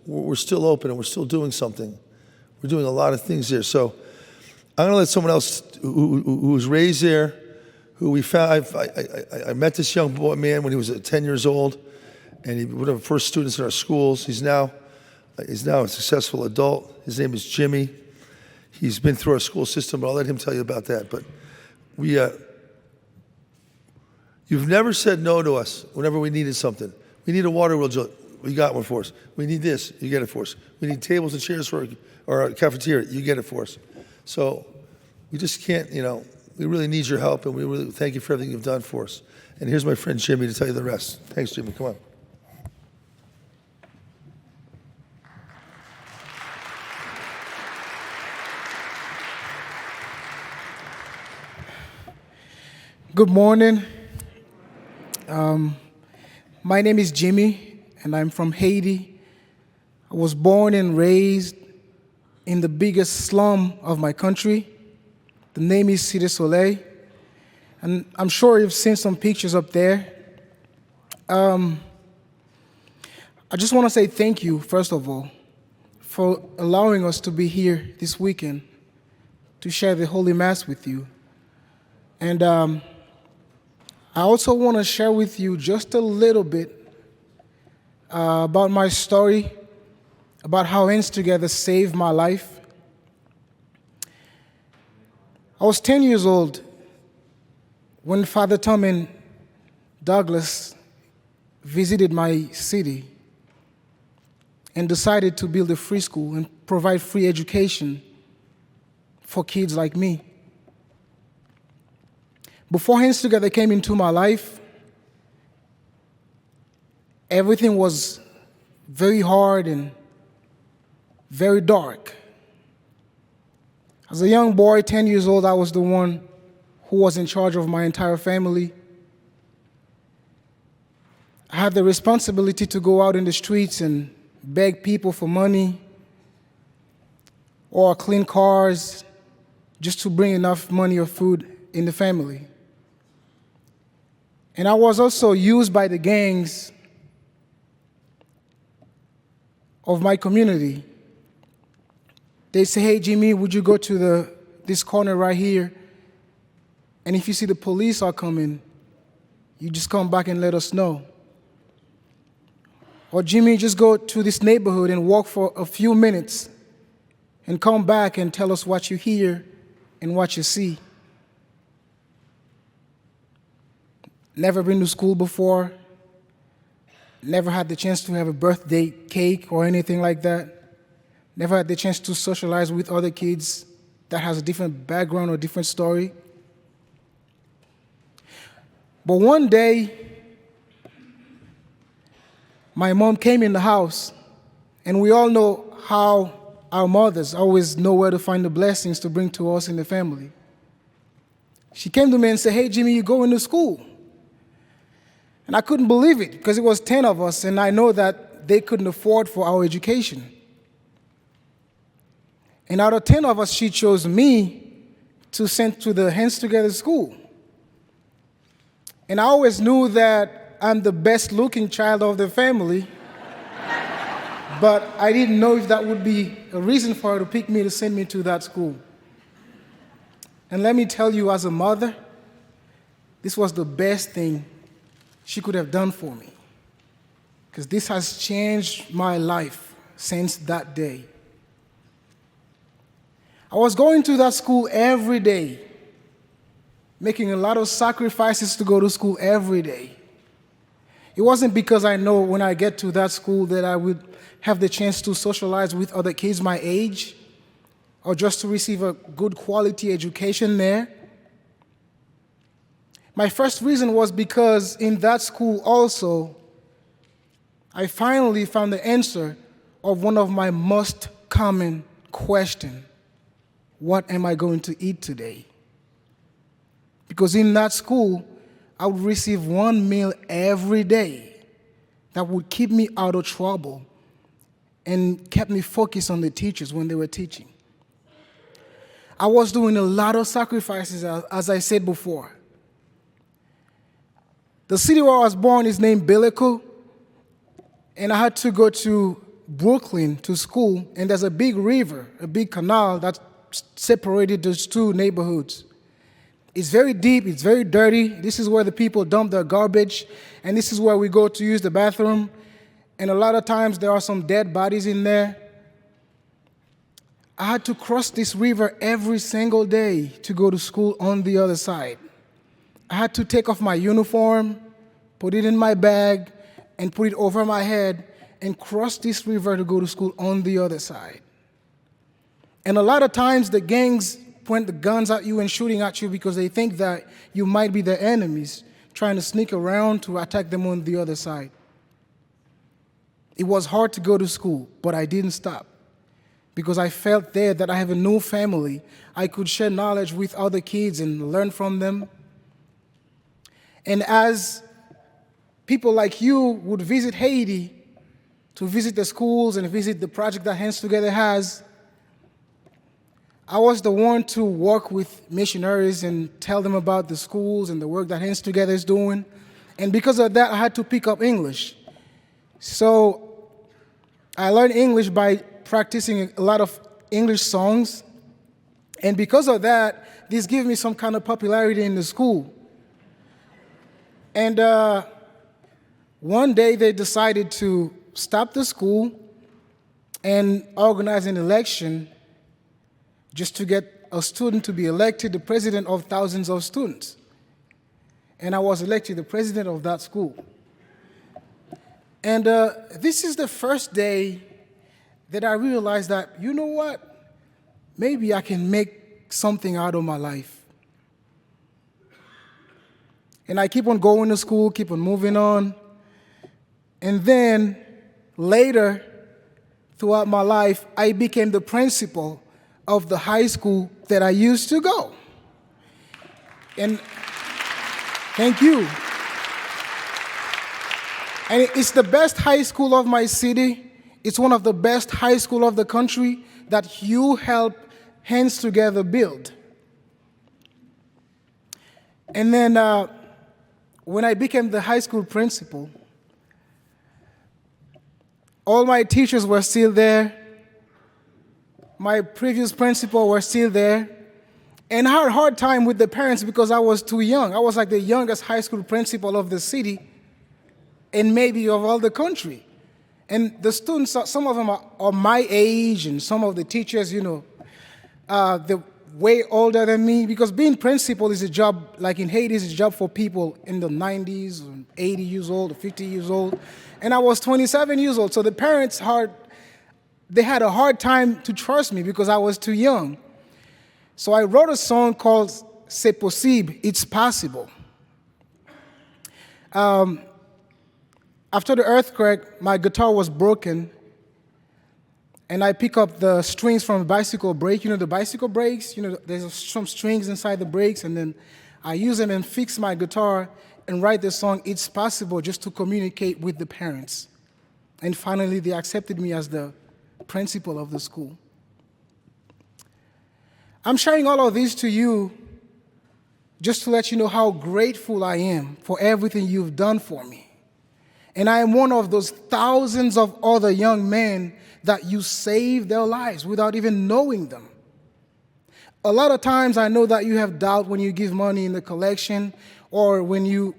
we're still open and we're still doing something. We're doing a lot of things there. So I'm going to let someone else who was raised there, who we found. I met this young man when he was 10 years old, and he was one of the first students in our schools. He's now a successful adult. His name is Jimmy. He's been through our school system, but I'll let him tell you about that. But you've never said no to us whenever we needed something. We need a water wheel, you got one for us. We need this, you get it for us. We need tables and chairs for our cafeteria, you get it for us. So we just can't, we really need your help, and we really thank you for everything you've done for us. And here's my friend Jimmy to tell you the rest. Thanks, Jimmy, come on. Good morning. My name is Jimmy, and I'm from Haiti. I was born and raised in the biggest slum of my country. The name is Cité Soleil, and I'm sure you've seen some pictures up there. I just want to say thank you, first of all, for allowing us to be here this weekend to share the Holy Mass with you. And I also want to share with you just a little bit about my story, about how Hands Together saved my life. I was 10 years old when Father Tom and Douglas visited my city and decided to build a free school and provide free education for kids like me. Before Hands Together came into my life, everything was very hard and very dark. As a young boy, 10 years old, I was the one who was in charge of my entire family. I had the responsibility to go out in the streets and beg people for money or clean cars just to bring enough money or food in the family. And I was also used by the gangs of my community. They say, hey, Jimmy, would you go to this corner right here? And if you see the police are coming, you just come back and let us know. Or Jimmy, just go to this neighborhood and walk for a few minutes and come back and tell us what you hear and what you see. Never been to school before, never had the chance to have a birthday cake or anything like that, never had the chance to socialize with other kids that has a different background or different story. But one day, my mom came in the house, and we all know how our mothers always know where to find the blessings to bring to us in the family. She came to me and said, hey, Jimmy, you going to school? And I couldn't believe it because it was 10 of us, and I know that they couldn't afford for our education. And out of 10 of us, she chose me to send to the Hands Together school. And I always knew that I'm the best-looking child of the family, but I didn't know if that would be a reason for her to pick me to send me to that school. And let me tell you, as a mother, this was the best thing she could have done for me, because this has changed my life since that day. I was going to that school every day, making a lot of sacrifices to go to school every day. It wasn't because I know when I get to that school that I would have the chance to socialize with other kids my age or just to receive a good quality education there. My first reason was because in that school also, I finally found the answer of one of my most common questions. What am I going to eat today? Because in that school, I would receive one meal every day that would keep me out of trouble and kept me focused on the teachers when they were teaching. I was doing a lot of sacrifices, as I said before. The city where I was born is named Bilico, and I had to go to Brooklyn to school, and there's a big river, a big canal that separated those two neighborhoods. It's very deep, it's very dirty. This is where the people dump their garbage, and this is where we go to use the bathroom. And a lot of times there are some dead bodies in there. I had to cross this river every single day to go to school on the other side. I had to take off my uniform, put it in my bag, and put it over my head and cross this river to go to school on the other side. And a lot of times the gangs point the guns at you and shooting at you because they think that you might be their enemies, trying to sneak around to attack them on the other side. It was hard to go to school, but I didn't stop because I felt there that I have a new family. I could share knowledge with other kids and learn from them. And as people like you would visit Haiti to visit the schools and visit the project that Hands Together has, I was the one to work with missionaries and tell them about the schools and the work that Hands Together is doing. And because of that, I had to pick up English. So I learned English by practicing a lot of English songs. And because of that, this gave me some kind of popularity in the school. And one day they decided to stop the school and organize an election just to get a student to be elected the president of thousands of students. And I was elected the president of that school. And this is the first day that I realized that, you know what? Maybe I can make something out of my life. And I keep on going to school, keep on moving on. And then later, throughout my life, I became the principal of the high school that I used to go. And thank you. And it's the best high school of my city. It's one of the best high school of the country that you help Hands Together build. And then when I became the high school principal, all my teachers were still there. My previous principal were still there. And I had a hard time with the parents because I was too young. I was like the youngest high school principal of the city and maybe of all the country. And the students, some of them are my age, and some of the teachers, they're way older than me, because being principal is a job, like in Haiti, is a job for people in the 90s, or 80 years old, or 50 years old. And I was 27 years old, so the parents they had a hard time to trust me because I was too young. So I wrote a song called C'est possible, it's possible. After the earthquake, my guitar was broken, and I pick up the strings from a bicycle brake. The bicycle brakes, there's some strings inside the brakes, and then I use them and fix my guitar and write the song It's Possible just to communicate with the parents. And finally, they accepted me as the principal of the school. I'm sharing all of this to you just to let you know how grateful I am for everything you've done for me. And I am one of those thousands of other young men that you saved their lives without even knowing them. A lot of times I know that you have doubt when you give money in the collection, or when you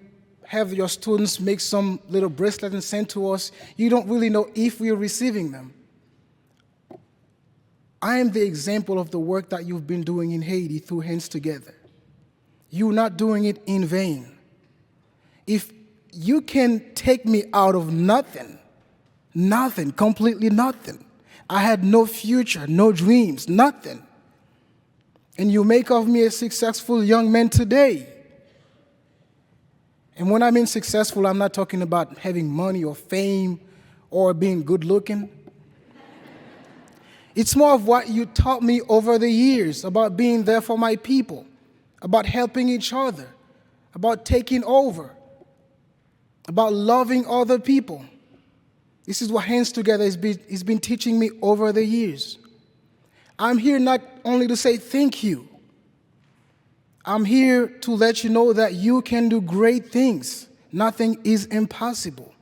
have your students make some little bracelet and send to us. You don't really know if we're receiving them. I am the example of the work that you've been doing in Haiti through Hands Together. You're not doing it in vain. If you can take me out of nothing, completely nothing. I had no future, no dreams, nothing. And you make of me a successful young man today. And when I mean successful, I'm not talking about having money or fame or being good looking. It's more of what you taught me over the years about being there for my people, about helping each other, about taking over, about loving other people. This is what Hands Together has been teaching me over the years. I'm here not only to say thank you. I'm here to let you know that you can do great things. Nothing is impossible.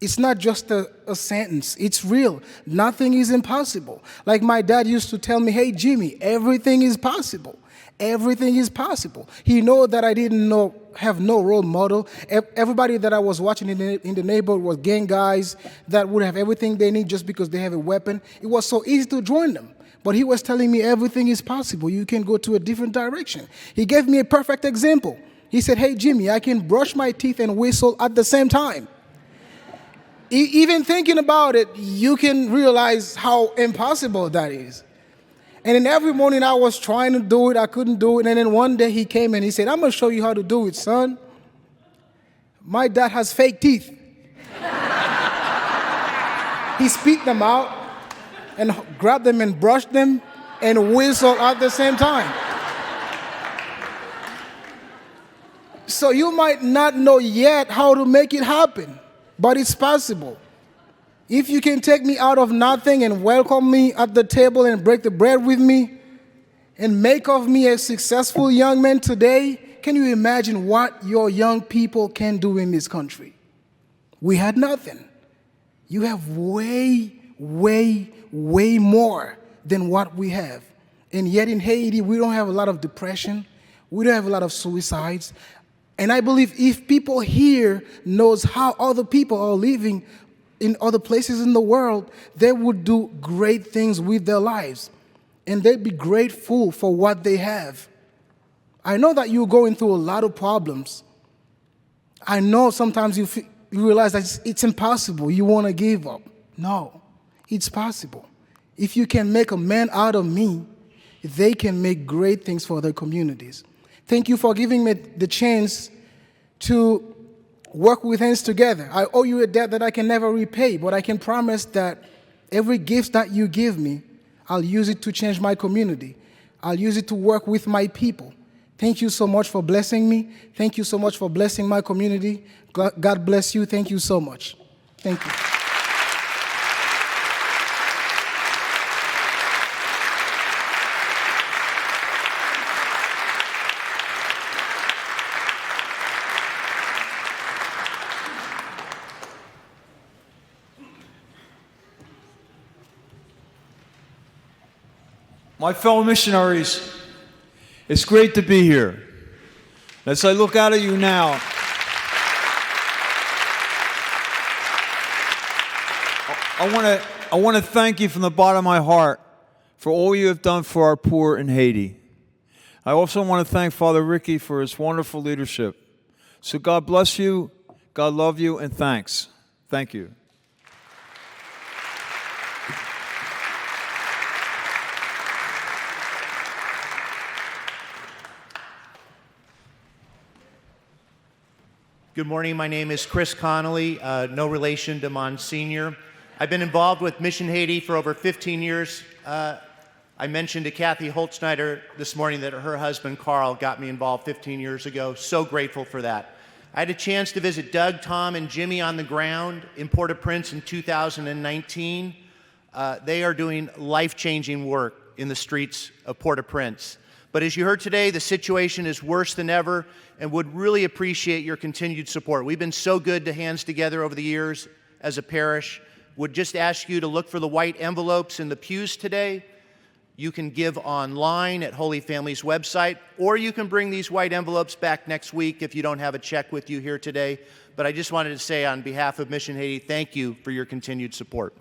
It's not just a sentence. It's real. Nothing is impossible. Like my dad used to tell me, hey, Jimmy, everything is possible. Everything is possible. He knew that I didn't have no role model. Everybody that I was watching in the neighborhood was gang guys that would have everything they need just because they have a weapon. It was so easy to join them. But he was telling me everything is possible. You can go to a different direction. He gave me a perfect example. He said, hey, Jimmy, I can brush my teeth and whistle at the same time. Even thinking about it, you can realize how impossible that is. And then every morning I was trying to do it, I couldn't do it. And then one day he came and he said, I'm going to show you how to do it, son. My dad has fake teeth. He spit them out and grabbed them and brushed them and whistled at the same time. So you might not know yet how to make it happen, but it's possible. If you can take me out of nothing and welcome me at the table and break the bread with me and make of me a successful young man today, can you imagine what your young people can do in this country? We had nothing. You have way, way, way more than what we have. And yet in Haiti, we don't have a lot of depression. We don't have a lot of suicides. And I believe if people here knows how other people are living in other places in the world, they would do great things with their lives. And they'd be grateful for what they have. I know that you're going through a lot of problems. I know sometimes you realize that it's impossible. You want to give up. No, it's possible. If you can make a man out of me, they can make great things for their communities. Thank you for giving me the chance to work with hands together. I owe you a debt that I can never repay, but I can promise that every gift that you give me, I'll use it to change my community. I'll use it to work with my people. Thank you so much for blessing me. Thank you so much for blessing my community. God bless you. Thank you so much. Thank you. My fellow missionaries, it's great to be here. As I look out at you now, I want to thank you from the bottom of my heart for all you have done for our poor in Haiti. I also want to thank Father Ricky for his wonderful leadership. So God bless you, God love you, and thanks. Thank you. Good morning. My name is Chris Connolly, no relation to Monsignor. I've been involved with Mission Haiti for over 15 years. I mentioned to Kathy Holtschneider this morning that her husband, Carl, got me involved 15 years ago. So grateful for that. I had a chance to visit Doug, Tom, and Jimmy on the ground in Port-au-Prince in 2019. They are doing life-changing work in the streets of Port-au-Prince. But as you heard today, the situation is worse than ever, and would really appreciate your continued support. We've been so good to hands together over the years as a parish. Would just ask you to look for the white envelopes in the pews today. You can give online at Holy Family's website, or you can bring these white envelopes back next week if you don't have a check with you here today. But I just wanted to say on behalf of Mission Haiti, thank you for your continued support.